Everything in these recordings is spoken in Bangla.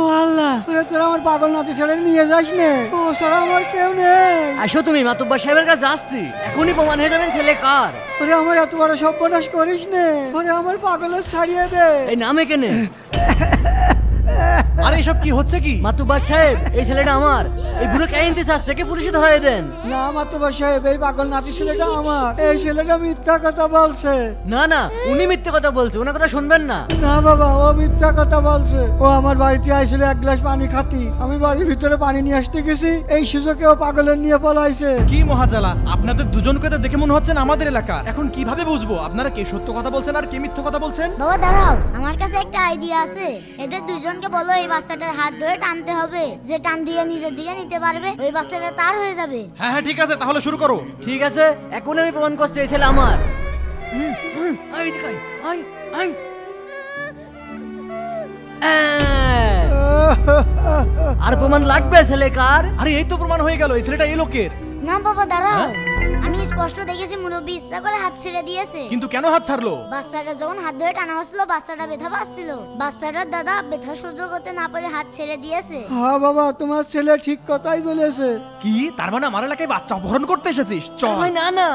ও আল্লাহ, তোরা আমার পাগল নাতি ছেলে নিয়ে যাস নে। ও ছাড়া আমার কেউ নেই। আসো তুমি, মাতুব্বর সাহেবের কাছে যাচ্ছি, এখনই প্রমাণ হয়ে যাবেন ছেলে কার। ওরে আমার এত বড় সর্বনাশ করিস নে। ওরে আমার পাগলের ছাড়িয়ে দে। এই নামে কেনে? আরে এসব কি হচ্ছে কি? মাতুব্বর সাহেব, এই ছেলেটা আমার। এই বুড়ো কে আনতে চাচ্ছে, কে পুলিশে ধরাই দেন। না মাতুব্বর সাহেব, এই পাগল নাতি ছেলেটা আমার। এই ছেলেটা মিথ্যা কথা বলছে। না না, উনি মিথ্যে কথা বলছে, ওনার কথা শুনবেন না। না বাবা, ও মিথ্যা কথা বলছে। ও আমার বাড়িতে আইছিল এক গ্লাস পানি খাতি। আমি বাড়ির ভিতরে পানি নিয়ে আসতে গেছি, এই সুযোগে ও পাগলের নিয়ে পলাইছে। কি মহাজালা! আপনাদের দুজনকে তো দেখে মনে হচ্ছে আমাদের এলাকা। এখন কিভাবে বুঝবো আপনারা কে সত্য কথা বলছেন আর কে মিথ্যা কথা বলছেন? বাবা দাঁড়াও, আমার কাছে একটা আইডিয়া আছে। এদের দুজনকে বলো এই বাচ্চাটার হাত ধরে টানতে হবে। যে টান দিয়ে নিজের দিকে নিতে পারবে ওই বাচ্চাটা তার হয়ে যাবে। হ্যাঁ হ্যাঁ ঠিক আছে, তাহলে শুরু করো। ঠিক আছে, এখন আমি প্রমাণ করছি এই ছেলে আমার। আই দেখাই, আই আই। আর প্রমাণ লাগবে ছেলে কার? আরে এই তো প্রমাণ হয়ে গেল, এই ছেলেটা এই লোকের। না বাবা দাঁড়াও, আমি স্পষ্ট দেখেছি মুরব্বী ইচ্ছা করে হাত ছেড়ে দিয়েছে। কিন্তু কেন হাত ছাড়লো? বাচ্চাটা যখন হাত ধরে টানা হচ্ছিল বাচ্চাটা ব্যথা পাচ্ছিল। বাচ্চাটার দাদা ব্যথা সহ্য করতে না পারে হাত ছেড়ে দিয়েছে। হ্যাঁ বাবা, তোমার ছেলে ঠিক কথাই বলেছে। কি তার মানে আমার এলাকায় বাচ্চা অপহরণ করতে এসেছিস? চল ভাই না না,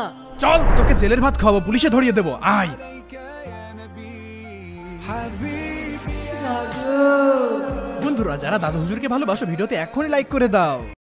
চল, তোকে জেলের ভাত খাওয়াবো, পুলিশে ধরিয়ে দেবো। আয়। বন্ধুরা, যারা দাদু হুজুরকে ভালোবাসো ভিডিওতে এখনই লাইক করে দাও।